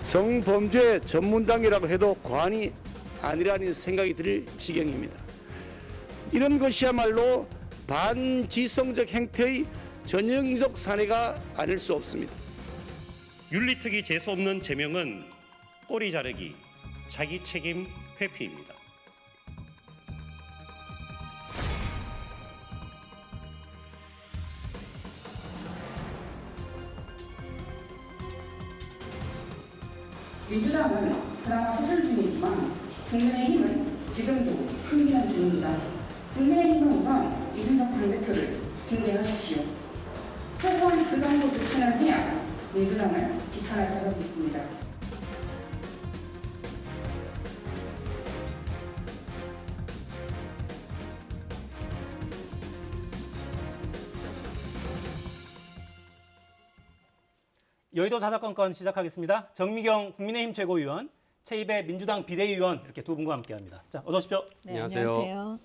성범죄 전문당이라고 해도 과언이 아니라는 생각이 들 지경입니다. 이런 것이야말로 반지성적 행태의 전형적 사례가 아닐 수 없습니다. 윤리특위 재수 없는 제명은 꼬리 자르기, 자기 책임 회피입니다. 민주당은 그나마 소설 중이지만 국민의힘은 지금도 흥미난 중입니다. 국민의힘은 우선 이준석 당대표를 징계하십시오. 최소한 그 정도 조치는 해야 민주당을 비판할 자격이 있습니다. 여의도 사사건건 시작하겠습니다. 정미경 국민의힘 최고위원, 최입의 민주당 비대위원 이렇게 두 분과 함께합니다. 자, 어서 오십시오. 네, 안녕하세요.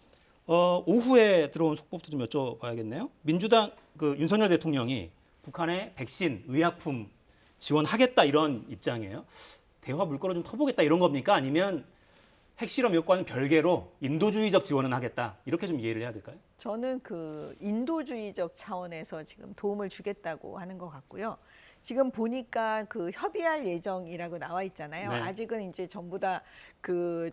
오후에 들어온 속보부터 좀 여쭤봐야겠네요. 민주당 윤석열 대통령이 북한에 백신, 의약품 지원하겠다 이런 입장이에요. 대화 물꼬를 좀 터보겠다 이런 겁니까? 아니면 핵실험 여과는 별개로 인도주의적 지원은 하겠다 이렇게 좀 이해를 해야 될까요? 저는 인도주의적 차원에서 지금 도움을 주겠다고 하는 것 같고요. 지금 보니까 협의할 예정이라고 나와 있잖아요. 네. 아직은 이제 전부 다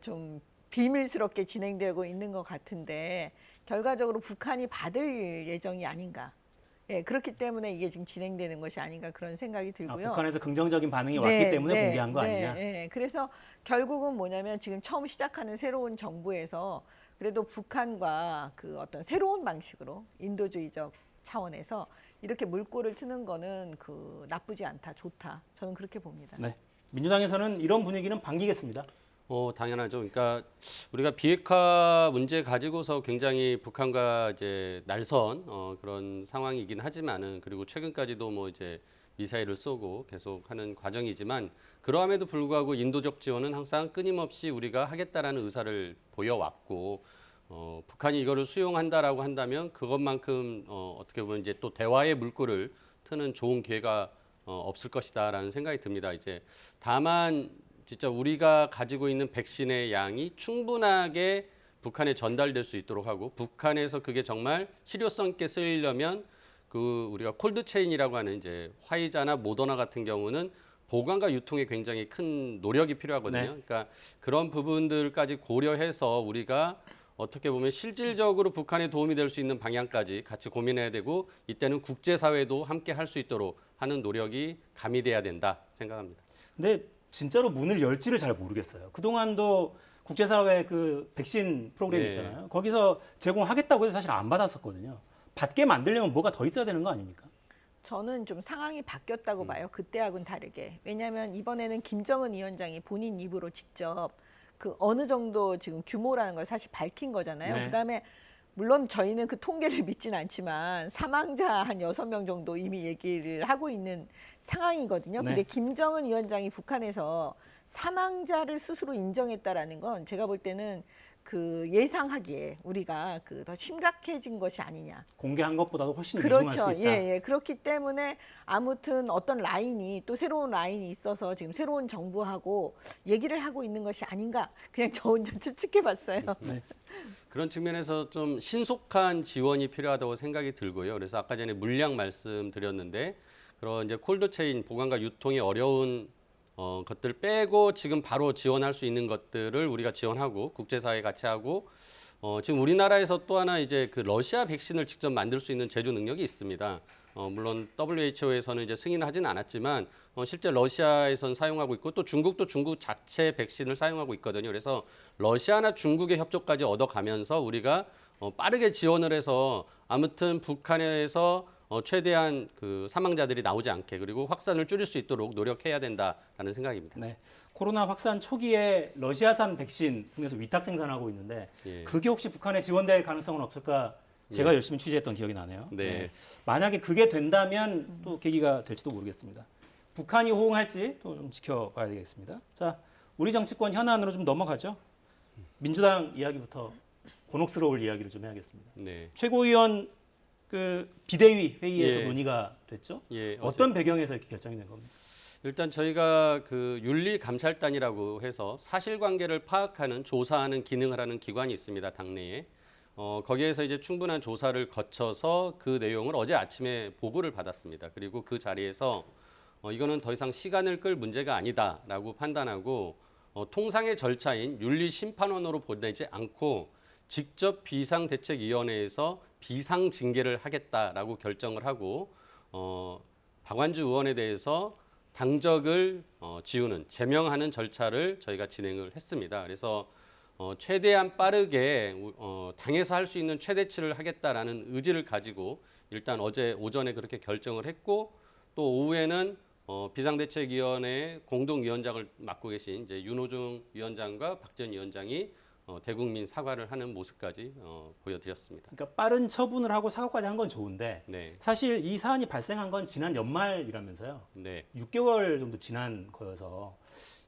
좀 비밀스럽게 진행되고 있는 것 같은데 결과적으로 북한이 받을 예정이 아닌가. 예, 그렇기 때문에 이게 지금 진행되는 것이 아닌가 그런 생각이 들고요. 북한에서 긍정적인 반응이 왔기 때문에 공개한 거 아니냐? 네. 그래서 결국은 뭐냐면 지금 처음 시작하는 새로운 정부에서 그래도 북한과 어떤 새로운 방식으로 인도주의적 차원에서 이렇게 물꼬를 트는 거는 나쁘지 않다, 좋다. 저는 그렇게 봅니다. 네. 민주당에서는 이런 분위기는 반기겠습니다. 당연하죠. 그러니까 우리가 비핵화 문제 가지고서 굉장히 북한과 이제 날선 그런 상황이긴 하지만은 그리고 최근까지도 뭐 이제 미사일을 쏘고 계속 하는 과정이지만 그러함에도 불구하고 인도적 지원은 항상 끊임없이 우리가 하겠다라는 의사를 보여왔고 북한이 이거를 수용한다라고 한다면 그것만큼 어떻게 보면 이제 또 대화의 물꼬를 트는 좋은 기회가 없을 것이다라는 생각이 듭니다. 이제 다만 진짜 우리가 가지고 있는 백신의 양이 충분하게 북한에 전달될 수 있도록 하고 북한에서 그게 정말 실효성 있게 쓰이려면 우리가 콜드체인이라고 하는 이제 화이자나 모더나 같은 경우는 보관과 유통에 굉장히 큰 노력이 필요하거든요. 네. 그러니까 그런 부분들까지 고려해서 우리가 어떻게 보면 실질적으로 북한에 도움이 될 수 있는 방향까지 같이 고민해야 되고 이때는 국제사회도 함께 할 수 있도록 하는 노력이 가미돼야 된다 생각합니다. 근데 진짜로 문을 열지를 잘 모르겠어요. 그동안도 국제사회 백신 프로그램 네. 있잖아요. 거기서 제공하겠다고 해서 사실 안 받았었거든요. 받게 만들려면 뭐가 더 있어야 되는 거 아닙니까? 저는 좀 상황이 바뀌었다고 봐요. 그때하고는 다르게. 왜냐하면 이번에는 김정은 위원장이 본인 입으로 직접 어느 정도 지금 규모라는 걸 사실 밝힌 거잖아요. 네. 그다음에 물론 저희는 그 통계를 믿지는 않지만 사망자 한 6명 정도 이미 얘기를 하고 있는 상황이거든요. 네. 근데 김정은 위원장이 북한에서 사망자를 스스로 인정했다라는 건 제가 볼 때는 예상하기에 우리가 더 심각해진 것이 아니냐. 공개한 것보다도 훨씬 위중할 수 그렇죠. 있다. 예. 그렇기 때문에 아무튼 어떤 라인이 또 새로운 라인이 있어서 지금 새로운 정부하고 얘기를 하고 있는 것이 아닌가. 그냥 저 혼자 추측해봤어요. 네. 그런 측면에서 좀 신속한 지원이 필요하다고 생각이 들고요. 그래서 아까 전에 물량 말씀드렸는데 그런 이제 콜드체인 보관과 유통이 어려운 것들 빼고 지금 바로 지원할 수 있는 것들을 우리가 지원하고 국제사회 같이 하고 지금 우리나라에서 또 하나 이제 러시아 백신을 직접 만들 수 있는 제조 능력이 있습니다. 물론 WHO에서는 이제 승인하지는 않았지만 실제 러시아에선 사용하고 있고 또 중국도 중국 자체 백신을 사용하고 있거든요. 그래서 러시아나 중국의 협조까지 얻어가면서 우리가 빠르게 지원을 해서 아무튼 북한에서 최대한 사망자들이 나오지 않게 그리고 확산을 줄일 수 있도록 노력해야 된다라는 생각입니다. 네. 코로나 확산 초기에 러시아산 백신 국내에서 위탁 생산하고 있는데 예. 그게 혹시 북한에 지원될 가능성은 없을까? 제가 열심히 취재했던 기억이 나네요. 네. 만약에 그게 된다면 또 계기가 될지도 모르겠습니다. 북한이 호응할지 또 좀 지켜봐야 되겠습니다. 자, 우리 정치권 현안으로 좀 넘어가죠. 민주당 이야기부터 곤혹스러울 이야기를 좀 해야겠습니다. 네. 최고위원 비대위 회의에서 예. 논의가 됐죠. 예, 어떤 배경에서 이렇게 결정이 된 겁니까? 일단 저희가 그 윤리감찰단이라고 해서 사실관계를 파악하는 조사하는 기능을 하는 기관이 있습니다. 당내에. 거기에서 이제 충분한 조사를 거쳐서 그 내용을 어제 아침에 보고를 받았습니다. 그리고 그 자리에서 이거는 더 이상 시간을 끌 문제가 아니다라고 판단하고 통상의 절차인 윤리심판원으로 보내지 않고 직접 비상대책위원회에서 비상징계를 하겠다라고 결정을 하고 박완주 의원에 대해서 당적을 지우는 제명하는 절차를 저희가 진행을 했습니다. 그래서 최대한 빠르게 당에서 할 수 있는 최대치를 하겠다라는 의지를 가지고 일단 어제 오전에 그렇게 결정을 했고 또 오후에는 비상대책위원회 공동위원장을 맡고 계신 이제 윤호중 위원장과 박지원 위원장이 대국민 사과를 하는 모습까지 보여드렸습니다. 그러니까 빠른 처분을 하고 사과까지 한 건 좋은데 네, 사실 이 사안이 발생한 건 지난 연말이라면서요. 네. 6개월 정도 지난 거여서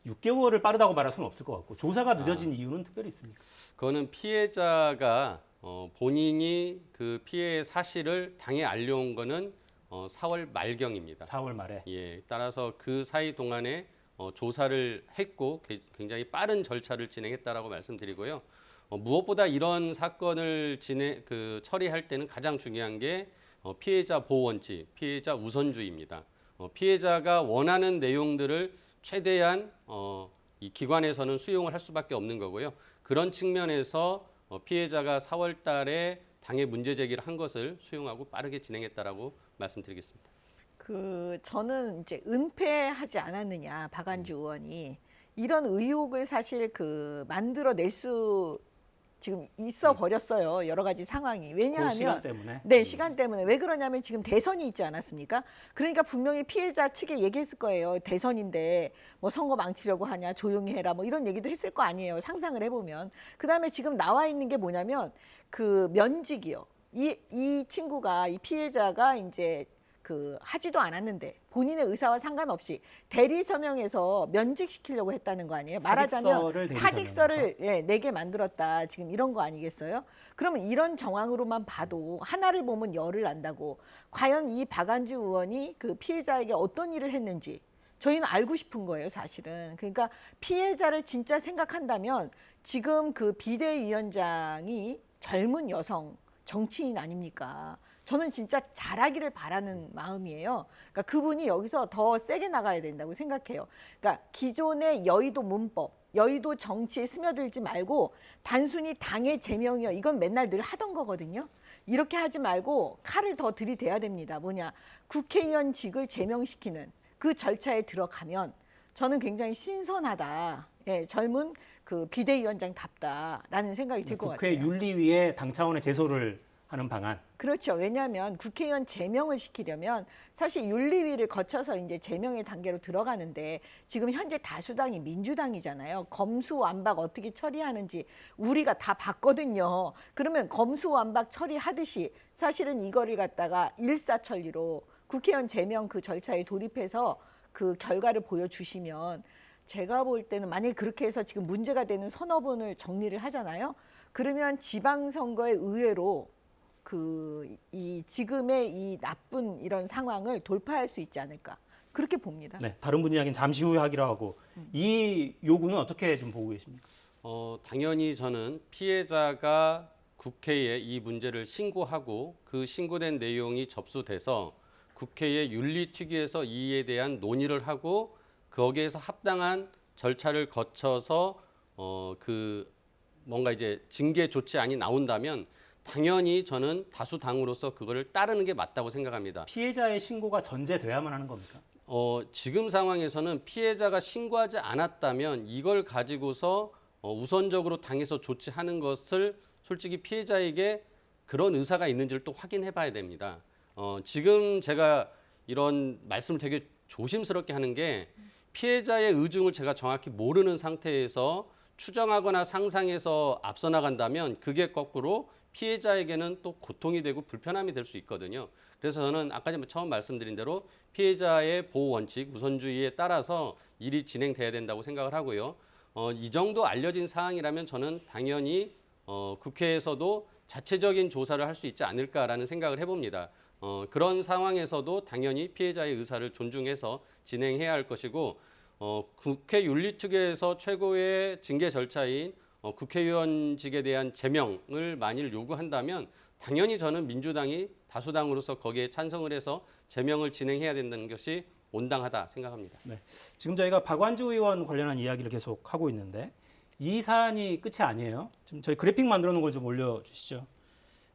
6개월을 빠르다고 말할 수는 없을 것 같고 조사가 늦어진 이유는 특별히 있습니까? 그거는 피해자가 본인이 그 피해의 사실을 당에 알려온 거는 4월 말경입니다. 4월 말에. 예, 따라서 그 사이 동안에 조사를 했고 굉장히 빠른 절차를 진행했다라고 말씀드리고요. 무엇보다 이런 사건을 처리할 때는 가장 중요한 게 피해자 보호 원칙, 피해자 우선주의입니다. 피해자가 원하는 내용들을 최대한 이 기관에서는 수용을 할 수밖에 없는 거고요. 그런 측면에서 피해자가 4월 달에 당에 문제 제기를 한 것을 수용하고 빠르게 진행했다라고 말씀드리겠습니다. 저는 이제 은폐하지 않았느냐 박완주 의원이 이런 의혹을 사실 만들어낼 수 지금 있어 버렸어요. 여러 가지 상황이. 왜냐하면 시간 때문에. 네, 시간 때문에. 왜 그러냐면 지금 대선이 있지 않았습니까? 그러니까 분명히 피해자 측에 얘기했을 거예요. 대선인데 뭐 선거 망치려고 하냐, 조용히 해라, 뭐 이런 얘기도 했을 거 아니에요. 상상을 해보면. 그다음에 지금 나와 있는 게 뭐냐면 그 면직이요. 이 친구가, 이 피해자가 이제 하지도 않았는데 본인의 의사와 상관없이 대리 서명해서 면직시키려고 했다는 거 아니에요? 말하자면 사직서를 내게 만들었다. 지금 이런 거 아니겠어요? 그러면 이런 정황으로만 봐도 하나를 보면 열을 안다고 과연 이 박완주 의원이 그 피해자에게 어떤 일을 했는지 저희는 알고 싶은 거예요, 사실은. 그러니까 피해자를 진짜 생각한다면 지금 그 비대위원장이 젊은 여성 정치인 아닙니까? 저는 진짜 잘하기를 바라는 마음이에요. 그러니까 그분이 여기서 더 세게 나가야 된다고 생각해요. 그러니까 기존의 여의도 문법, 여의도 정치에 스며들지 말고 단순히 당의 제명이요. 이건 맨날 늘 하던 거거든요. 이렇게 하지 말고 칼을 더 들이대야 됩니다. 뭐냐, 국회의원직을 제명시키는 그 절차에 들어가면 저는 굉장히 신선하다. 예, 젊은 그 비대위원장답다라는 생각이 들 것 같아요. 국회 윤리위에 당 차원의 제소를 하는 방안. 그렇죠. 왜냐하면 국회의원 제명을 시키려면 사실 윤리위를 거쳐서 이제 제명의 단계로 들어가는데 지금 현재 다수당이 민주당이잖아요. 검수완박 어떻게 처리하는지 우리가 다 봤거든요. 그러면 검수완박 처리하듯이 사실은 이거를 갖다가 일사천리로 국회의원 제명 그 절차에 돌입해서 그 결과를 보여주시면 제가 볼 때는 만약에 그렇게 해서 지금 문제가 되는 서너 분을 정리를 하잖아요. 그러면 지방선거에 의외로 이 지금의 이 나쁜 이런 상황을 돌파할 수 있지 않을까 그렇게 봅니다. 네, 다른 분 이야기는 잠시 후에 하기로 하고 이 요구는 어떻게 좀 보고 계십니까? 당연히 저는 피해자가 국회에 이 문제를 신고하고 그 신고된 내용이 접수돼서 국회의 윤리특위에서 이에 대한 논의를 하고 거기에서 합당한 절차를 거쳐서 뭔가 이제 징계 조치안이 나온다면 당연히 저는 다수당으로서 그거를 따르는 게 맞다고 생각합니다. 피해자의 신고가 전제돼야만 하는 겁니까? 지금 상황에서는 피해자가 신고하지 않았다면 이걸 가지고서 우선적으로 당에서 조치하는 것을 솔직히 피해자에게 그런 의사가 있는지를 또 확인해 봐야 됩니다. 지금 제가 이런 말씀을 되게 조심스럽게 하는 게 피해자의 의중을 제가 정확히 모르는 상태에서 추정하거나 상상해서 앞서 나간다면 그게 거꾸로 피해자에게는 또 고통이 되고 불편함이 될 수 있거든요. 그래서 저는 아까 처음 말씀드린 대로 피해자의 보호 원칙, 우선주의에 따라서 일이 진행돼야 된다고 생각을 하고요. 이 정도 알려진 사항이라면 저는 당연히 국회에서도 자체적인 조사를 할 수 있지 않을까라는 생각을 해봅니다. 그런 상황에서도 당연히 피해자의 의사를 존중해서 진행해야 할 것이고 국회 윤리특위에서 최고의 징계 절차인 국회의원직에 대한 제명을 만일 요구한다면 당연히 저는 민주당이 다수당으로서 거기에 찬성을 해서 제명을 진행해야 된다는 것이 온당하다 생각합니다. 네. 지금 저희가 박완주 의원 관련한 이야기를 계속 하고 있는데 이 사안이 끝이 아니에요. 지금 저희 그래픽 만들어 놓은 걸 좀 올려주시죠.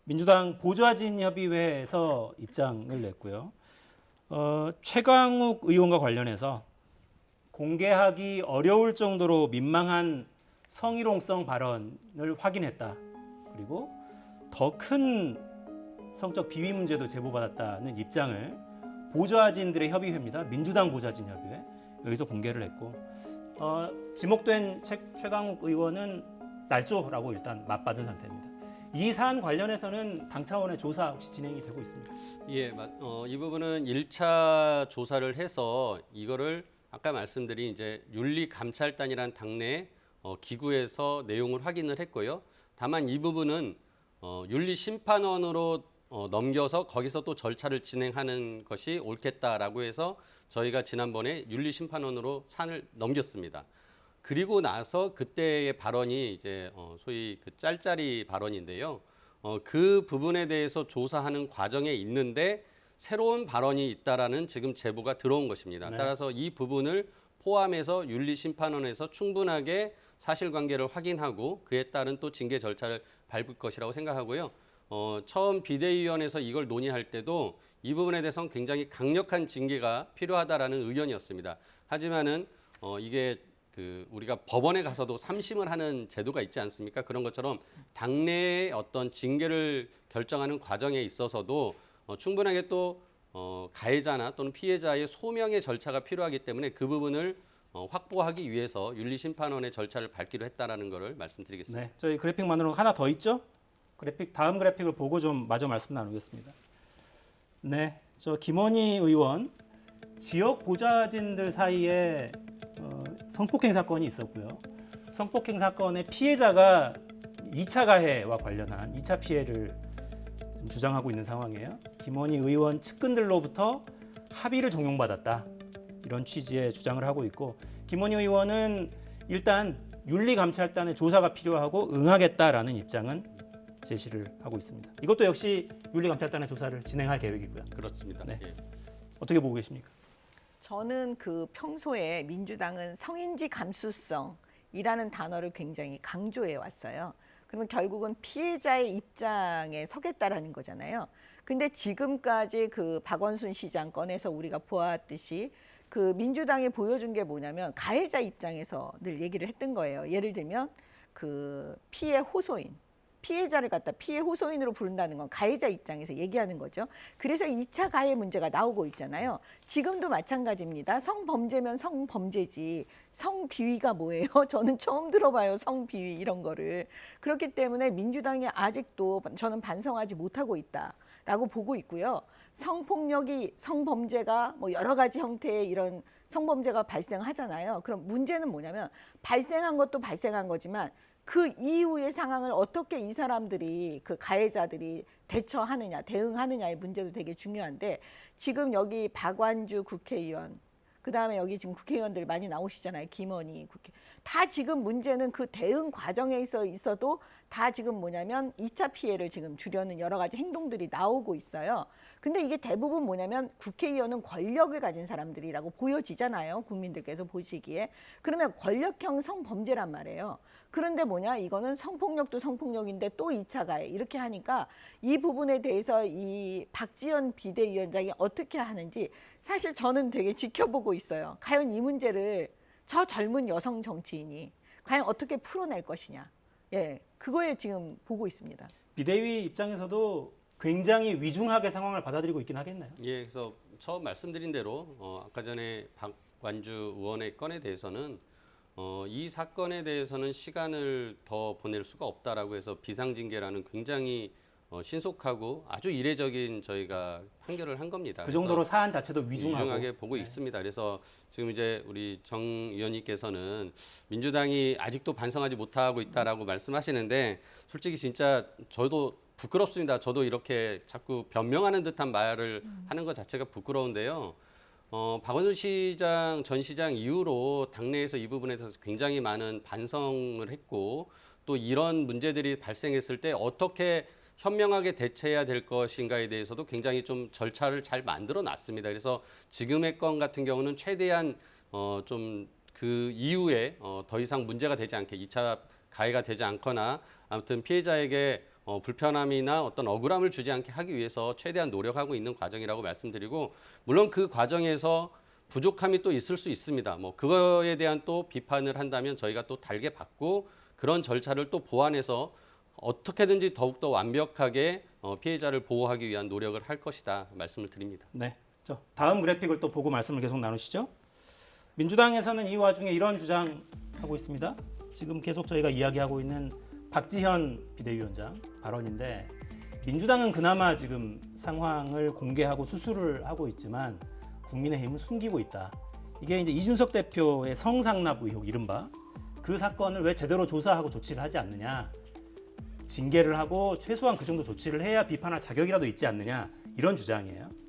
민주당 보좌진협의회에서 입장을 냈고요. 최강욱 의원과 관련해서 공개하기 어려울 정도로 민망한 성희롱성 발언을 확인했다. 그리고 더 큰 성적 비위 문제도 제보받았다는 입장을 보좌진들의 협의회입니다. 민주당 보좌진협의회 여기서 공개를 했고 지목된 최강욱 의원은 날조라고 일단 맞받은 상태입니다. 이 사안 관련해서는 당 차원의 조사 혹시 진행이 되고 있습니까? 예, 이 부분은 1차 조사를 해서 이거를 아까 말씀드린 이제 윤리감찰단이라는 당내 기구에서 내용을 확인을 했고요. 다만 이 부분은 윤리심판원으로 넘겨서 거기서 또 절차를 진행하는 것이 옳겠다라고 해서 저희가 지난번에 윤리심판원으로 산을 넘겼습니다. 그리고 나서 그때의 발언이 이제 소위 그 짤짤이 발언인데요. 그 부분에 대해서 조사하는 과정에 있는데 새로운 발언이 있다라는 지금 제보가 들어온 것입니다. 네. 따라서 이 부분을 포함해서 윤리심판원에서 충분하게 사실관계를 확인하고 그에 따른 또 징계 절차를 밟을 것이라고 생각하고요. 처음 비대위원회에서 이걸 논의할 때도 이 부분에 대해서는 굉장히 강력한 징계가 필요하다라는 의견이었습니다. 하지만은 이게 우리가 법원에 가서도 3심을 하는 제도가 있지 않습니까? 그런 것처럼 당내의 어떤 징계를 결정하는 과정에 있어서도 충분하게 또 가해자나 또는 피해자의 소명의 절차가 필요하기 때문에 그 부분을 확보하기 위해서 윤리심판원의 절차를 밟기로 했다라는 것을 말씀드리겠습니다. 네, 저희 그래픽 만들어 놓은 거 하나 더 있죠? 다음 그래픽을 보고 좀 마저 말씀 나누겠습니다. 네, 저 김원희 의원 지역 보좌진들 사이에 성폭행 사건이 있었고요. 성폭행 사건의 피해자가 2차 가해와 관련한 2차 피해를 주장하고 있는 상황이에요. 김원희 의원 측근들로부터 합의를 종용받았다. 이런 취지의 주장을 하고 있고 김원희 의원은 일단 윤리감찰단의 조사가 필요하고 응하겠다라는 입장은 제시를 하고 있습니다. 이것도 역시 윤리감찰단의 조사를 진행할 계획이고요. 그렇습니다. 네. 예. 어떻게 보고 계십니까? 저는 평소에 민주당은 성인지 감수성이라는 단어를 굉장히 강조해 왔어요. 그러면 결국은 피해자의 입장에 서겠다라는 거잖아요. 근데 지금까지 박원순 시장 건에서 우리가 보았듯이 민주당이 보여준 게 뭐냐면 가해자 입장에서 늘 얘기를 했던 거예요. 예를 들면 피해 호소인, 피해자를 갖다 피해 호소인으로 부른다는 건 가해자 입장에서 얘기하는 거죠. 그래서 2차 가해 문제가 나오고 있잖아요. 지금도 마찬가지입니다. 성범죄면 성범죄지 성비위가 뭐예요? 저는 처음 들어봐요. 성비위 이런 거를. 그렇기 때문에 민주당이 아직도 저는 반성하지 못하고 있다라고 보고 있고요. 성폭력이 성범죄가 여러 가지 형태의 이런 성범죄가 발생하잖아요. 그럼 문제는 뭐냐면 발생한 것도 발생한 거지만 그 이후의 상황을 어떻게 이 사람들이 가해자들이 대응하느냐의 문제도 되게 중요한데 지금 여기 박완주 국회의원 그다음에 여기 지금 국회의원들 많이 나오시잖아요. 김원희 다 지금 문제는 대응 과정에 있어도 다 지금 뭐냐면 2차 피해를 지금 주려는 여러 가지 행동들이 나오고 있어요. 근데 이게 대부분 뭐냐면 국회의원은 권력을 가진 사람들이라고 보여지잖아요. 국민들께서 보시기에. 그러면 권력형 성범죄란 말이에요. 그런데 이거는 성폭력도 성폭력인데 또 2차 가해 이렇게 하니까 이 부분에 대해서 이 박지원 비대위원장이 어떻게 하는지 사실 저는 되게 지켜보고 있어요. 과연 이 문제를 저 젊은 여성 정치인이 과연 어떻게 풀어낼 것이냐. 예, 그거에 지금 보고 있습니다. 비대위 입장에서도 굉장히 위중하게 상황을 받아들이고 있긴 하겠나요? 예, 그래서 처음 말씀드린 대로 아까 전에 박완주 의원의 건에 대해서는 이 사건에 대해서는 시간을 더 보낼 수가 없다라고 해서 비상징계라는 굉장히 신속하고 아주 이례적인 저희가 판결을 한 겁니다. 그 정도로 사안 자체도 위중하게 보고 있습니다. 그래서 지금 이제 우리 정 의원님께서는 민주당이 아직도 반성하지 못하고 있다라고 말씀하시는데 솔직히 진짜 저도 부끄럽습니다. 저도 이렇게 자꾸 변명하는 듯한 말을 하는 것 자체가 부끄러운데요. 박원순 시장, 전 시장 이후로 당내에서 이 부분에 대해서 굉장히 많은 반성을 했고 또 이런 문제들이 발생했을 때 어떻게 현명하게 대처해야 될 것인가에 대해서도 굉장히 좀 절차를 잘 만들어 놨습니다. 그래서 지금의 건 같은 경우는 최대한 좀 그 이후에 더 이상 문제가 되지 않게 2차 가해가 되지 않거나 아무튼 피해자에게 불편함이나 어떤 억울함을 주지 않게 하기 위해서 최대한 노력하고 있는 과정이라고 말씀드리고 물론 그 과정에서 부족함이 또 있을 수 있습니다. 뭐 그거에 대한 또 비판을 한다면 저희가 또 달게 받고 그런 절차를 또 보완해서 어떻게든지 더욱더 완벽하게 피해자를 보호하기 위한 노력을 할 것이다 말씀을 드립니다. 네. 다음 그래픽을 또 보고 말씀을 계속 나누시죠. 민주당에서는 이 와중에 이런 주장하고 있습니다. 지금 계속 저희가 이야기하고 있는 박지현 비대위원장 발언인데 민주당은 그나마 지금 상황을 공개하고 수술을 하고 있지만 국민의힘은 숨기고 있다. 이게 이제 이준석 대표의 성상납 의혹 이른바 그 사건을 왜 제대로 조사하고 조치를 하지 않느냐. 징계를 하고 최소한 그 정도 조치를 해야 비판할 자격이라도 있지 않느냐. 이런 주장이에요.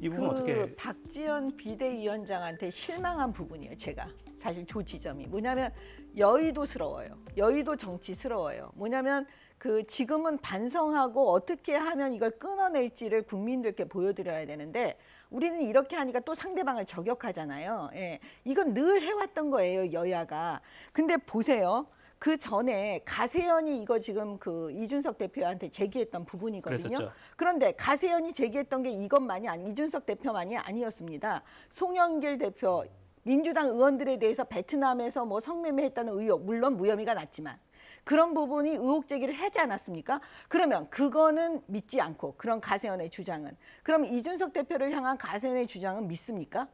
이 부분 어떻게? 박지원 비대위원장한테 실망한 부분이에요. 제가 사실 조 지점이 뭐냐면 여의도스러워요. 여의도 정치스러워요. 뭐냐면 그 지금은 반성하고 어떻게 하면 이걸 끊어낼지를 국민들께 보여드려야 되는데 우리는 이렇게 하니까 또 상대방을 저격하잖아요. 예. 이건 늘 해왔던 거예요, 여야가. 근데 보세요. 그 전에 가세연이 이거 지금 그 이준석 대표한테 제기했던 부분이거든요. 그랬었죠. 그런데 가세연이 제기했던 게 이것만이 아니 이준석 대표만이 아니었습니다. 송영길 대표 민주당 의원들에 대해서 베트남에서 뭐 성매매했다는 의혹 물론 무혐의가 났지만 그런 부분이 의혹 제기를 하지 않았습니까? 그러면 그거는 믿지 않고 그런 가세연의 주장은 그럼 이준석 대표를 향한 가세연의 주장은 믿습니까?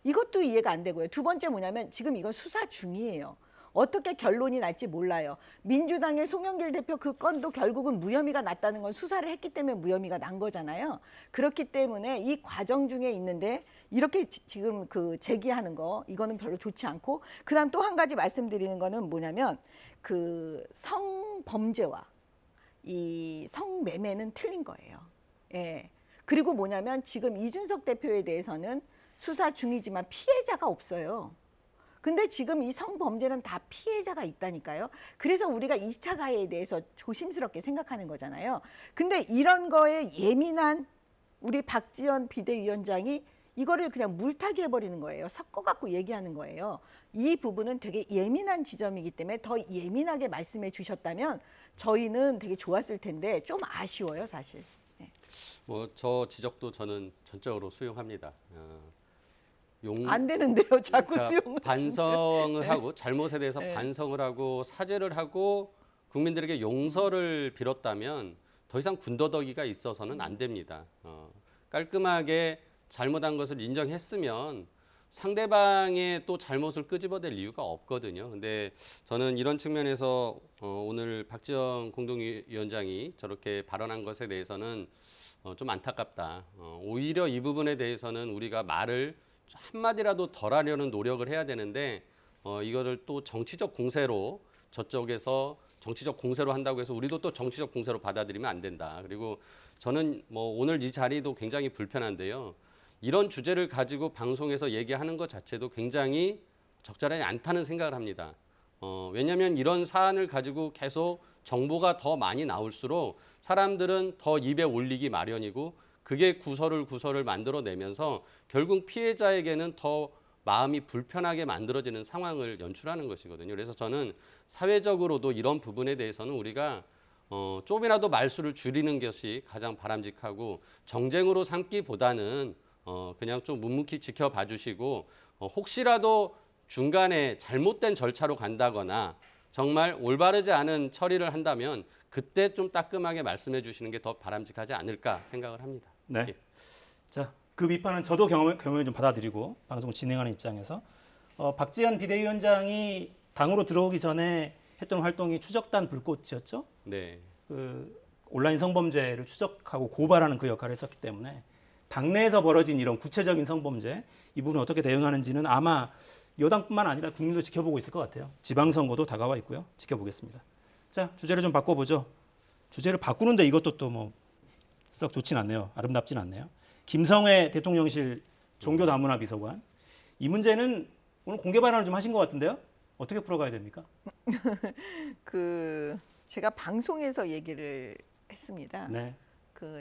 이것도 이해가 안 되고요. 두 번째 뭐냐면 지금 이건 수사 중이에요. 어떻게 결론이 날지 몰라요. 민주당의 송영길 대표 그 건도 결국은 무혐의가 났다는 건 수사를 했기 때문에 무혐의가 난 거잖아요. 그렇기 때문에 이 과정 중에 있는데 이렇게 지금 그 제기하는 거 이거는 별로 좋지 않고 그다음 또 한 가지 말씀드리는 거는 뭐냐면 그 성범죄와 이 성매매는 틀린 거예요. 예. 그리고 뭐냐면 지금 이준석 대표에 대해서는 수사 중이지만 피해자가 없어요. 근데 지금 이 성범죄는 다 피해자가 있다니까요. 그래서 우리가 2차 가해에 대해서 조심스럽게 생각하는 거잖아요. 근데 이런 거에 예민한 우리 박지원 비대위원장이 이거를 그냥 물타기 해버리는 거예요. 섞어갖고 얘기하는 거예요. 이 부분은 되게 예민한 지점이기 때문에 더 예민하게 말씀해 주셨다면 저희는 되게 좋았을 텐데 좀 아쉬워요, 사실. 네. 뭐 저 지적도 저는 전적으로 수용합니다. 안 되는데요, 자꾸 그러니까 수용을. 반성을 네. 하고 잘못에 대해서 네. 반성을 하고 사죄를 하고 국민들에게 용서를 빌었다면 더 이상 군더더기가 있어서는 안 됩니다. 깔끔하게 잘못한 것을 인정했으면 상대방의 또 잘못을 끄집어낼 이유가 없거든요. 근데 저는 이런 측면에서 오늘 박지원 공동위원장이 저렇게 발언한 것에 대해서는 좀 안타깝다. 오히려 이 부분에 대해서는 우리가 말을 한마디라도 덜 하려는 노력을 해야 되는데 이거를 또 정치적 공세로 저쪽에서 정치적 공세로 한다고 해서 우리도 또 정치적 공세로 받아들이면 안 된다. 그리고 저는 뭐 오늘 이 자리도 굉장히 불편한데요. 이런 주제를 가지고 방송에서 얘기하는 것 자체도 굉장히 적절하지 않다는 생각을 합니다. 왜냐하면 이런 사안을 가지고 계속 정보가 더 많이 나올수록 사람들은 더 입에 올리기 마련이고 그게 구설을 만들어내면서 결국 피해자에게는 더 마음이 불편하게 만들어지는 상황을 연출하는 것이거든요. 그래서 저는 사회적으로도 이런 부분에 대해서는 우리가 조금이라도 말수를 줄이는 것이 가장 바람직하고 정쟁으로 삼기보다는 그냥 좀 묵묵히 지켜봐 주시고 혹시라도 중간에 잘못된 절차로 간다거나 정말 올바르지 않은 처리를 한다면 그때 좀 따끔하게 말씀해 주시는 게 더 바람직하지 않을까 생각을 합니다. 네. 예. 자, 그 비판은 저도 경험을 좀 받아들이고 방송을 진행하는 입장에서 박지원 비대위원장이 당으로 들어오기 전에 했던 활동이 추적단 불꽃이었죠. 네. 그 온라인 성범죄를 추적하고 고발하는 그 역할을 했었기 때문에 당내에서 벌어진 이런 구체적인 성범죄 이 부분을 어떻게 대응하는지는 아마 여당뿐만 아니라 국민도 지켜보고 있을 것 같아요. 지방선거도 다가와 있고요. 지켜보겠습니다. 자, 주제를 좀 바꿔보죠. 주제를 바꾸는데 이것도 또 뭐 썩 좋진 않네요. 아름답진 않네요. 김성회 대통령실 종교다문화 비서관. 이 문제는 오늘 공개 발언을 좀 하신 것 같은데요. 어떻게 풀어가야 됩니까? 제가 방송에서 얘기를 했습니다. 네.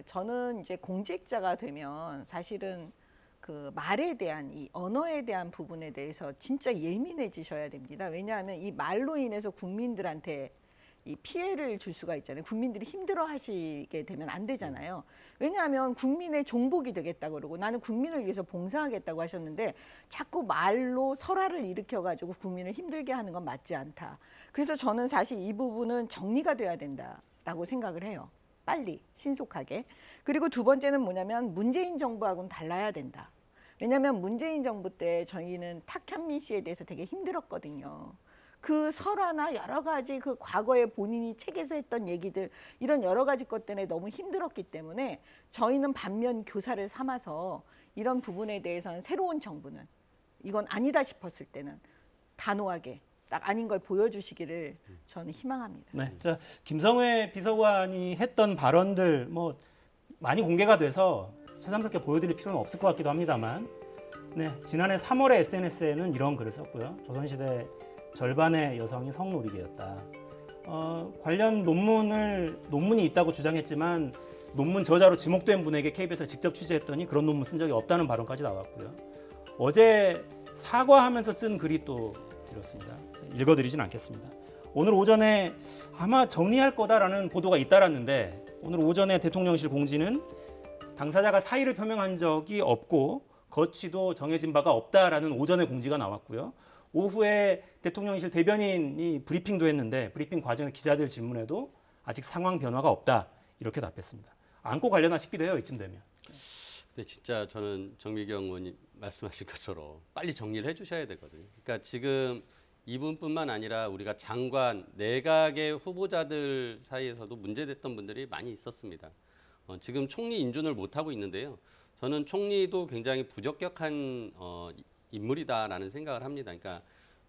저는 이제 공직자가 되면 사실은 그 말에 대한 이 언어에 대한 부분에 대해서 진짜 예민해지셔야 됩니다. 왜냐하면 이 말로 인해서 국민들한테 이 피해를 줄 수가 있잖아요. 국민들이 힘들어하시게 되면 안 되잖아요. 왜냐하면 국민의 종복이 되겠다고 그러고 나는 국민을 위해서 봉사하겠다고 하셨는데 자꾸 말로 설화를 일으켜가지고 국민을 힘들게 하는 건 맞지 않다. 그래서 저는 사실 이 부분은 정리가 돼야 된다라고 생각을 해요. 빨리, 신속하게. 그리고 두 번째는 뭐냐면 문재인 정부하고는 달라야 된다. 왜냐하면 문재인 정부 때 저희는 탁현민 씨에 대해서 되게 힘들었거든요. 그 설화나 여러 가지 그 과거에 본인이 책에서 했던 얘기들 이런 여러 가지 것 때문에 너무 힘들었기 때문에 저희는 반면 교사를 삼아서 이런 부분에 대해서는 새로운 정부는 이건 아니다 싶었을 때는 단호하게 딱 아닌 걸 보여주시기를 저는 희망합니다. 네. 자, 김성회 비서관이 했던 발언들 뭐 많이 공개가 돼서 새삼스럽게 보여드릴 필요는 없을 것 같기도 합니다만, 네, 지난해 3월에 SNS에는 이런 글을 썼고요. 조선시대 절반의 여성이 성노리개였다. 관련 논문이 있다고 주장했지만 논문 저자로 지목된 분에게 KBS가 직접 취재했더니 그런 논문 쓴 적이 없다는 발언까지 나왔고요. 어제 사과하면서 쓴 글이 또 이렇습니다. 읽어드리진 않겠습니다. 오늘 오전에 아마 정리할 거다라는 보도가 잇따랐는데 오늘 오전에 대통령실 공지는 당사자가 사의를 표명한 적이 없고 거취도 정해진 바가 없다라는 오전에 공지가 나왔고요. 오후에 대통령실 대변인이 브리핑도 했는데 브리핑 과정에 기자들 질문에도 아직 상황 변화가 없다 이렇게 답했습니다. 안고 관련하 싶기도 해요. 이쯤 되면. 근데 진짜 저는 정미경 의원님 말씀하신 것처럼 빨리 정리를 해주셔야 되거든요. 그러니까 지금 이분뿐만 아니라 우리가 장관, 내각의 후보자들 사이에서도 문제됐던 분들이 많이 있었습니다. 지금 총리 인준을 못하고 있는데요. 저는 총리도 굉장히 부적격한 인물이다라는 생각을 합니다. 그러니까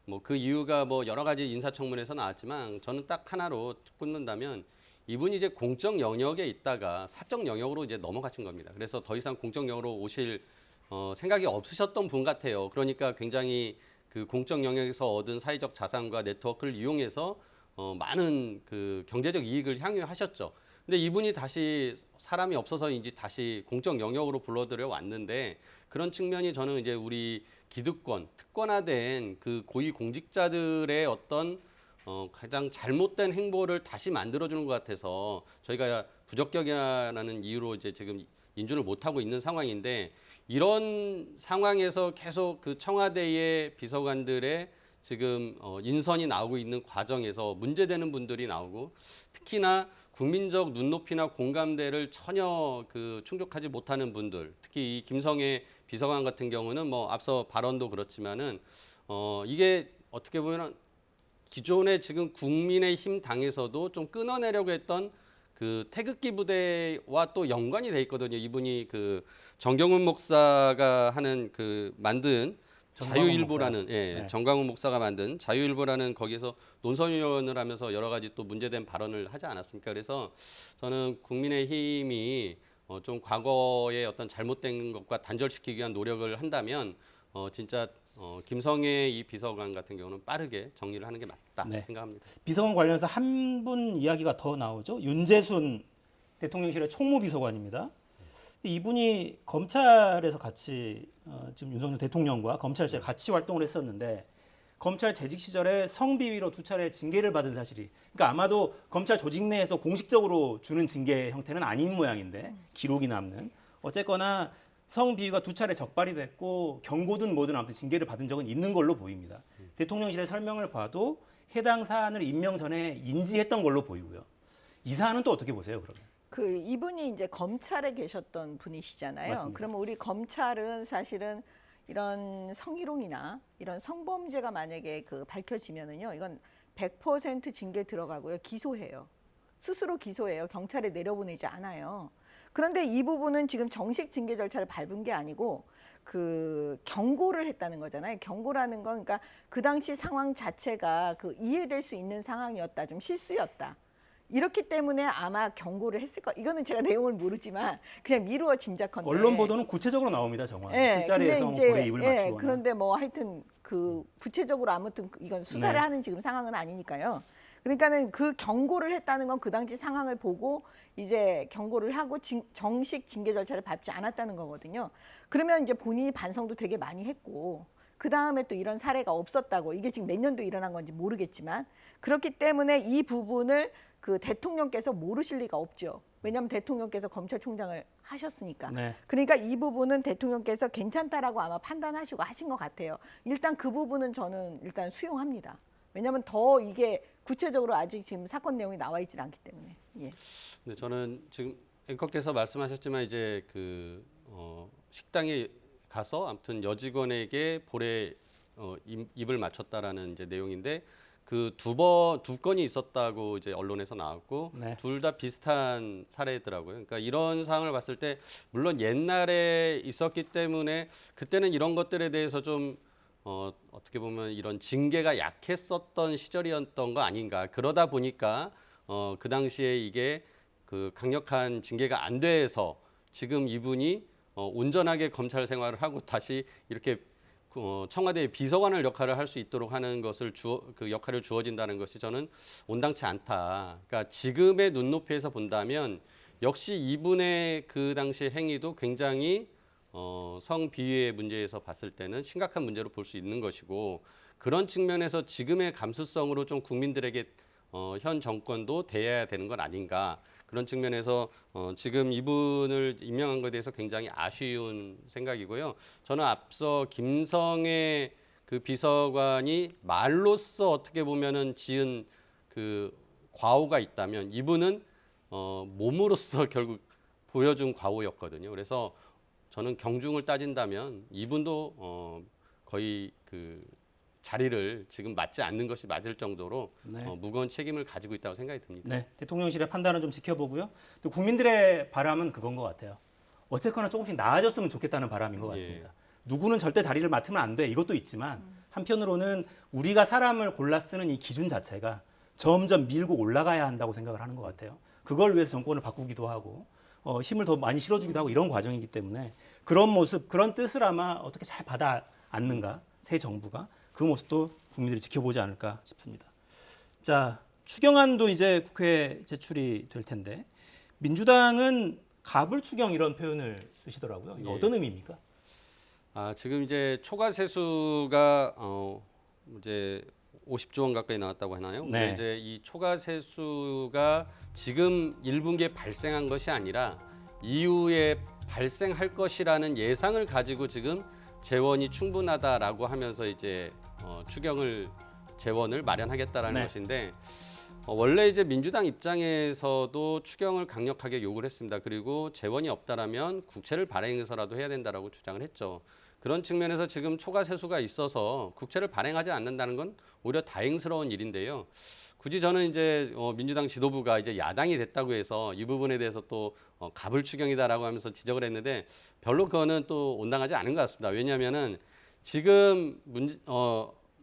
뭐 그 이유가 뭐 여러 가지 인사청문회에서 나왔지만 저는 딱 하나로 꼽는다면 이분이 이제 공적 영역에 있다가 사적 영역으로 이제 넘어가신 겁니다. 그래서 더 이상 공적 영역으로 오실 생각이 없으셨던 분 같아요. 그러니까 굉장히 그 공적 영역에서 얻은 사회적 자산과 네트워크를 이용해서 많은 그 경제적 이익을 향유하셨죠. 근데 이분이 다시 사람이 없어서인지 다시 공적 영역으로 불러들여 왔는데 그런 측면이 저는 이제 우리 기득권, 특권화된 그 고위 공직자들의 어떤 가장 잘못된 행보를 다시 만들어주는 것 같아서 저희가 부적격이라는 이유로 이제 지금 인준을 못하고 있는 상황인데 이런 상황에서 계속 그 청와대의 비서관들의 지금 인선이 나오고 있는 과정에서 문제되는 분들이 나오고 특히나 국민적 눈높이나 공감대를 전혀 그 충족하지 못하는 분들, 특히 이 김성애 비서관 같은 경우는 뭐 앞서 발언도 그렇지만은 이게 어떻게 보면 기존에 지금 국민의힘 당에서도 좀 끊어내려고 했던 그 태극기 부대와 또 연관이 돼 있거든요. 이분이 그 정경훈 목사가 하는 그 만든 자유일보라는 네. 정광훈 목사가 만든 자유일보라는 거기서 논설위원을 하면서 여러 가지 또 문제된 발언을 하지 않았습니까? 그래서 저는 국민의힘이 좀 과거의 어떤 잘못된 것과 단절시키기 위한 노력을 한다면 진짜 김성애 이 비서관 같은 경우는 빠르게 정리를 하는 게 맞다 네. 생각합니다. 비서관 관련해서 한 분 이야기가 더 나오죠. 윤재순 대통령실의 총무비서관입니다. 이분이 검찰에서 같이 지금 윤석열 대통령과 검찰실에 같이 활동을 했었는데 검찰 재직 시절에 성비위로 2차례 징계를 받은 사실이 그러니까 아마도 검찰 조직 내에서 공식적으로 주는 징계 형태는 아닌 모양인데 기록이 남는 어쨌거나 성비위가 2차례 적발이 됐고 경고든 뭐든 아무튼 징계를 받은 적은 있는 걸로 보입니다. 대통령실의 설명을 봐도 해당 사안을 임명 전에 인지했던 걸로 보이고요. 이 사안은 또 어떻게 보세요, 그러면? 이분이 이제 검찰에 계셨던 분이시잖아요. 맞습니다. 그러면 우리 검찰은 사실은 이런 성희롱이나 이런 성범죄가 만약에 그 밝혀지면은요, 이건 100% 징계 들어가고요, 기소해요. 스스로 기소해요. 경찰에 내려보내지 않아요. 그런데 이 부분은 지금 정식 징계 절차를 밟은 게 아니고 그 경고를 했다는 거잖아요. 경고라는 건 그러니까 그 당시 상황 자체가 그 이해될 수 있는 상황이었다, 좀 실수였다. 이렇기 때문에 아마 경고를 했을 거. 이거는 제가 내용을 모르지만 그냥 미루어 짐작컨대. 언론 보도는 구체적으로 나옵니다, 정말. 예, 술자리에서 근데 뭐 볼에 입을 예, 맞추거나. 그런데 뭐 하여튼 그 구체적으로 아무튼 이건 수사를 네. 하는 지금 상황은 아니니까요. 그러니까는 그 경고를 했다는 건 그 당시 상황을 보고 이제 경고를 하고 정식 징계 절차를 밟지 않았다는 거거든요. 그러면 이제 본인이 반성도 되게 많이 했고 그 다음에 또 이런 사례가 없었다고 이게 지금 몇 년도 일어난 건지 모르겠지만 그렇기 때문에 이 부분을 그 대통령께서 모르실 리가 없죠. 왜냐하면 대통령께서 검찰총장을 하셨으니까. 네. 그러니까 이 부분은 대통령께서 괜찮다라고 아마 판단하시고 하신 것 같아요. 일단 그 부분은 저는 일단 수용합니다. 왜냐하면 더 이게 구체적으로 아직 지금 사건 내용이 나와 있지 않기 때문에. 예. 네, 저는 지금 앵커께서 말씀하셨지만 이제 식당에 가서 아무튼 여직원에게 볼에 입을 맞췄다라는 이제 내용인데 그 두 건이 있었다고 이제 언론에서 나왔고 네. 둘 다 비슷한 사례더라고요. 그러니까 이런 상황을 봤을 때 물론 옛날에 있었기 때문에 그때는 이런 것들에 대해서 좀 어떻게 보면 이런 징계가 약했었던 시절이었던 거 아닌가. 그러다 보니까 그 당시에 이게 그 강력한 징계가 안 돼서 지금 이분이 온전하게 검찰 생활을 하고 다시 이렇게 청와대 비서관을 역할을 할 수 있도록 하는 것을 그 역할을 주어진다는 것이 저는 온당치 않다. 그러니까 지금의 눈높이에서 본다면 역시 이분의 그 당시 행위도 굉장히 성비위의 문제에서 봤을 때는 심각한 문제로 볼 수 있는 것이고 그런 측면에서 지금의 감수성으로 좀 국민들에게 현 정권도 대해야 되는 건 아닌가. 그런 측면에서 지금 이분을 임명한 것에 대해서 굉장히 아쉬운 생각이고요. 저는 앞서 김성애 그 비서관이 말로써 어떻게 보면은 지은 그 과오가 있다면 이분은 몸으로써 결국 보여준 과오였거든요. 그래서 저는 경중을 따진다면 이분도 거의 그 자리를 지금 맞지 않는 것이 맞을 정도로 네. 무거운 책임을 가지고 있다고 생각이 듭니다. 네, 대통령실의 판단은 좀 지켜보고요. 또 국민들의 바람은 그건 것 같아요. 어쨌거나 조금씩 나아졌으면 좋겠다는 바람인 것 같습니다. 누구는 절대 자리를 맡으면 안 돼. 이것도 있지만 한편으로는 우리가 사람을 골라 쓰는 이 기준 자체가 점점 밀고 올라가야 한다고 생각을 하는 것 같아요. 그걸 위해서 정권을 바꾸기도 하고 힘을 더 많이 실어주기도 하고 이런 과정이기 때문에 그런 모습, 그런 뜻을 아마 어떻게 잘 받아 안는가, 새 정부가. 그 모습도 국민들이 지켜보지 않을까 싶습니다. 자, 추경안도 이제 국회에 제출이 될 텐데 민주당은 가불추경 이런 표현을 쓰시더라고요. 이거 어떤 의미입니까? 지금 이제 초과 세수가 이제 50조 원 가까이 나왔다고 하나요? 네. 이제 이 초과 세수가 지금 1분기에 발생한 것이 아니라 이후에 발생할 것이라는 예상을 가지고 지금 재원이 충분하다라고 하면서 이제 재원을 마련하겠다라는 네. 것인데 원래 이제 민주당 입장에서도 추경을 강력하게 요구를 했습니다. 그리고 재원이 없다라면 국채를 발행해서라도 해야 된다라고 주장을 했죠. 그런 측면에서 지금 초과 세수가 있어서 국채를 발행하지 않는다는 건 오히려 다행스러운 일인데요. 굳이 저는 이제 민주당 지도부가 이제 야당이 됐다고 해서 이 부분에 대해서 또 가불추경이다라고 하면서 지적을 했는데 별로 그거는 또 온당하지 않은 것 같습니다. 왜냐하면은 지금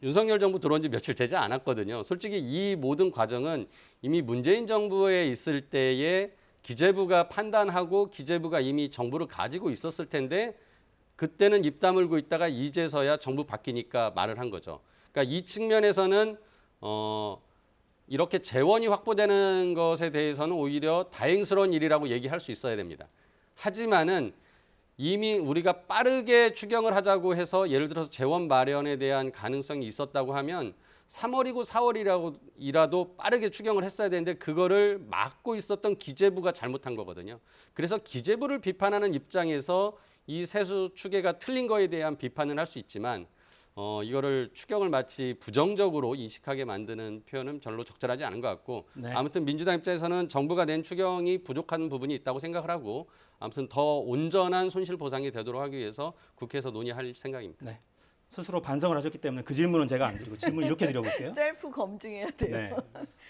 윤석열 정부 들어온 지 며칠 되지 않았거든요. 솔직히 이 모든 과정은 이미 문재인 정부에 있을 때에 기재부가 판단하고 기재부가 이미 정부를 가지고 있었을 텐데 그때는 입 다물고 있다가 이제서야 정부 바뀌니까 말을 한 거죠. 그러니까 이 측면에서는 이렇게 재원이 확보되는 것에 대해서는 오히려 다행스러운 일이라고 얘기할 수 있어야 됩니다. 하지만은 이미 우리가 빠르게 추경을 하자고 해서 예를 들어서 재원 마련에 대한 가능성이 있었다고 하면 3월이고 4월이라도 빠르게 추경을 했어야 되는데 그거를 막고 있었던 기재부가 잘못한 거거든요. 그래서 기재부를 비판하는 입장에서 이 세수 추계가 틀린 거에 대한 비판은 할 수 있지만 이거를 추경을 마치 부정적으로 인식하게 만드는 표현은 별로 적절하지 않은 것 같고 네. 아무튼 민주당 입장에서는 정부가 낸 추경이 부족한 부분이 있다고 생각을 하고 아무튼 더 온전한 손실 보상이 되도록 하기 위해서 국회에서 논의할 생각입니다. 네. 스스로 반성을 하셨기 때문에 그 질문은 제가 안 드리고 질문 이렇게 드려볼게요. 셀프 검증해야 돼요. 네.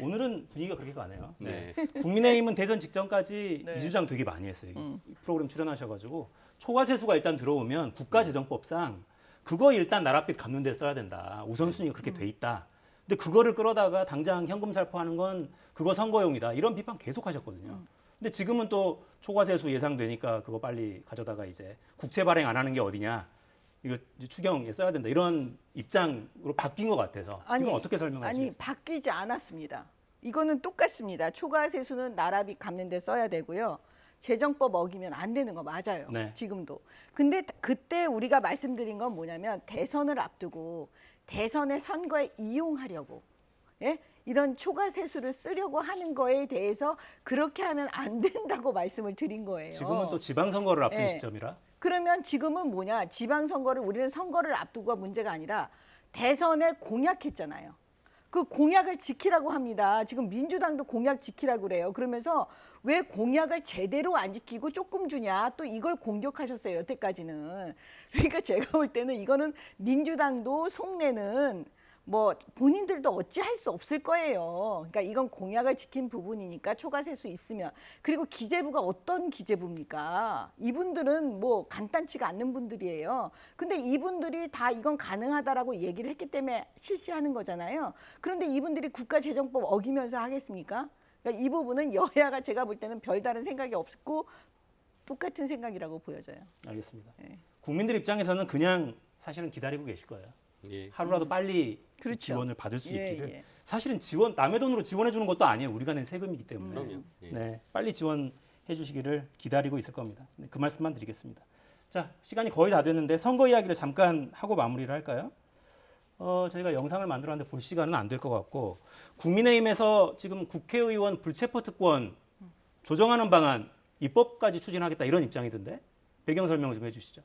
오늘은 분위기가 그렇게 가네요. 네. 국민의힘은 대선 직전까지 네. 이 주장 되게 많이 했어요. 프로그램 출연하셔가지고 초과세수가 일단 들어오면 국가재정법상 그거 일단 나랏빚 갚는 데 써야 된다. 우선순위가 그렇게 돼 있다. 근데 그거를 끌어다가 당장 현금 살포하는 건 그거 선거용이다. 이런 비판 계속 하셨거든요. 근데 지금은 또 초과세수 예상되니까 그거 빨리 가져다가 이제 국채 발행 안 하는 게 어디냐. 이거 추경에 써야 된다. 이런 입장으로 바뀐 것 같아서 이건 어떻게 설명하시겠어요? 아니 바뀌지 않았습니다. 이거는 똑같습니다. 초과세수는 나라비 갚는 데 써야 되고요. 재정법 어기면 안 되는 거 맞아요. 네. 지금도. 근데 그때 우리가 말씀드린 건 뭐냐면 대선을 앞두고 대선의 선거에 이용하려고 예? 이런 초과세수를 쓰려고 하는 거에 대해서 그렇게 하면 안 된다고 말씀을 드린 거예요. 지금은 또 지방선거를 앞둔 네. 시점이라. 그러면 지금은 뭐냐? 지방선거를 우리는 선거를 앞두고가 문제가 아니라 대선에 공약했잖아요. 그 공약을 지키라고 합니다. 지금 민주당도 공약 지키라고 그래요. 그러면서 왜 공약을 제대로 안 지키고 조금 주냐? 또 이걸 공격하셨어요. 여태까지는. 그러니까 제가 볼 때는 이거는 민주당도 속내는 뭐 본인들도 어찌할 수 없을 거예요. 그러니까 이건 공약을 지킨 부분이니까 초과세수 있으면. 그리고 기재부가 어떤 기재부입니까? 이분들은 뭐 간단치가 않는 분들이에요. 근데 이분들이 다 이건 가능하다라고 얘기를 했기 때문에 실시하는 거잖아요. 그런데 이분들이 국가재정법 어기면서 하겠습니까? 그러니까 이 부분은 여야가 제가 볼 때는 별다른 생각이 없고 똑같은 생각이라고 보여져요. 알겠습니다. 네. 국민들 입장에서는 그냥 사실은 기다리고 계실 거예요. 예. 하루라도 빨리 그렇죠. 지원을 받을 수 예, 있기를. 예. 사실은 지원 남의 돈으로 지원해 주는 것도 아니에요. 우리가 낸 세금이기 때문에. 그럼요. 예. 네, 빨리 지원해 주시기를 기다리고 있을 겁니다. 네, 그 말씀만 드리겠습니다. 자, 시간이 거의 다 됐는데 선거 이야기를 잠깐 하고 마무리를 할까요? 저희가 영상을 만들었는데 볼 시간은 안 될 것 같고 국민의힘에서 지금 국회의원 불체포 특권 조정하는 방안 입법까지 추진하겠다 이런 입장이던데 배경 설명을 좀 해주시죠.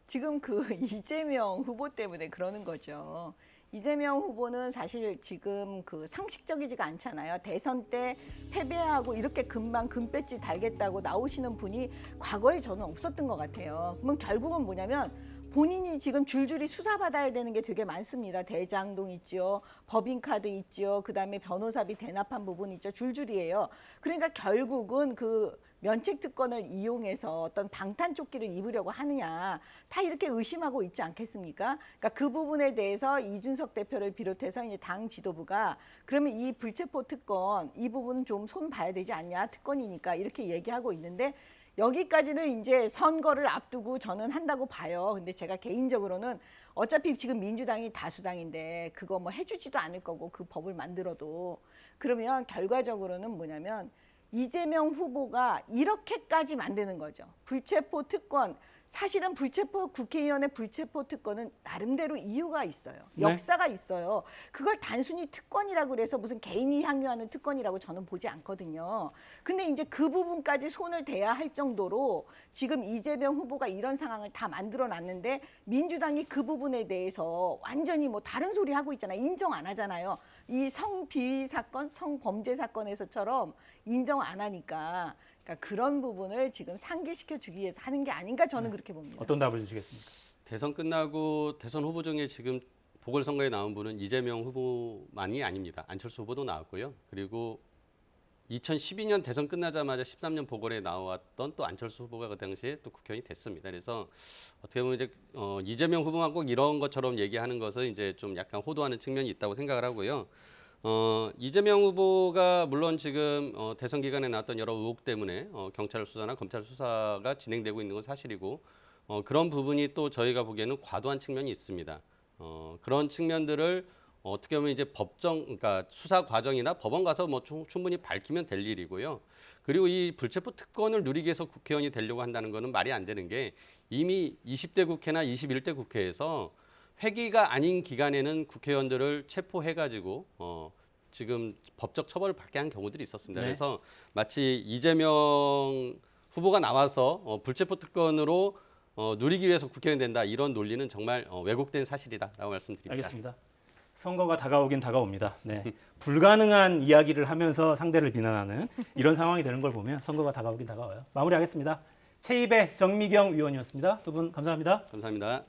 지금 그 이재명 후보 때문에 그러는 거죠. 이재명 후보는 사실 지금 그 상식적이지가 않잖아요. 대선 때 패배하고 이렇게 금방 금배지 달겠다고 나오시는 분이 과거에 저는 없었던 것 같아요. 그러면 결국은 뭐냐면 본인이 지금 줄줄이 수사받아야 되는 게 되게 많습니다. 대장동 있죠. 법인카드 있죠. 그다음에 변호사비 대납한 부분 있죠. 줄줄이에요. 그러니까 결국은 그 면책특권을 이용해서 어떤 방탄조끼를 입으려고 하느냐 다 이렇게 의심하고 있지 않겠습니까? 그러니까 그 부분에 대해서 이준석 대표를 비롯해서 이제 당 지도부가 그러면 이 불체포 특권 이 부분은 좀 손 봐야 되지 않냐 특권이니까 이렇게 얘기하고 있는데 여기까지는 이제 선거를 앞두고 저는 한다고 봐요. 근데 제가 개인적으로는 어차피 지금 민주당이 다수당인데 그거 뭐 해주지도 않을 거고 그 법을 만들어도 그러면 결과적으로는 뭐냐면 이재명 후보가 이렇게까지 만드는 거죠. 불체포 특권. 사실은 국회의원의 불체포 특권은 나름대로 이유가 있어요. 역사가 있어요. 그걸 단순히 특권이라고 그래서 무슨 개인이 향유하는 특권이라고 저는 보지 않거든요. 근데 이제 그 부분까지 손을 대야 할 정도로 지금 이재명 후보가 이런 상황을 다 만들어 놨는데 민주당이 그 부분에 대해서 완전히 뭐 다른 소리 하고 있잖아요. 인정 안 하잖아요. 이 성비위 사건, 성범죄 사건에서처럼 인정 안 하니까 그러니까 그런 부분을 지금 상기시켜 주기 위해서 하는 게 아닌가 저는 그렇게 봅니다. 어떤 답을 주시겠습니까? 대선 끝나고 대선 후보 중에 지금 보궐선거에 나온 분은 이재명 후보만이 아닙니다. 안철수 후보도 나왔고요. 그리고 2012년 대선 끝나자마자 13년 보궐에 나왔던 또 안철수 후보가 그 당시에 또 국회의원이 됐습니다. 그래서 어떻게 보면 이제 이재명 후보만 꼭 이런 것처럼 얘기하는 것은 이제 좀 약간 호도하는 측면이 있다고 생각을 하고요. 이재명 후보가 물론 지금 대선 기간에 나왔던 여러 의혹 때문에 경찰 수사나 검찰 수사가 진행되고 있는 건 사실이고 그런 부분이 또 저희가 보기에는 과도한 측면이 있습니다. 그런 측면들을 어떻게 보면 이제 그러니까 수사 과정이나 법원 가서 뭐 충분히 밝히면 될 일이고요. 그리고 이 불체포 특권을 누리기 위해서 국회의원이 되려고 한다는 거는 말이 안 되는 게 이미 20대 국회나 21대 국회에서 회기가 아닌 기간에는 국회의원들을 체포해가지고 지금 법적 처벌을 받게 한 경우들이 있었습니다. 네. 그래서 마치 이재명 후보가 나와서 불체포 특권으로 누리기 위해서 국회의원 된다 이런 논리는 정말 왜곡된 사실이다라고 말씀드립니다. 알겠습니다. 선거가 다가오긴 다가옵니다. 네. 불가능한 이야기를 하면서 상대를 비난하는 이런 상황이 되는 걸 보면 선거가 다가오긴 다가와요. 마무리하겠습니다. 최입의 정미경 위원이었습니다. 두 분 감사합니다. 감사합니다.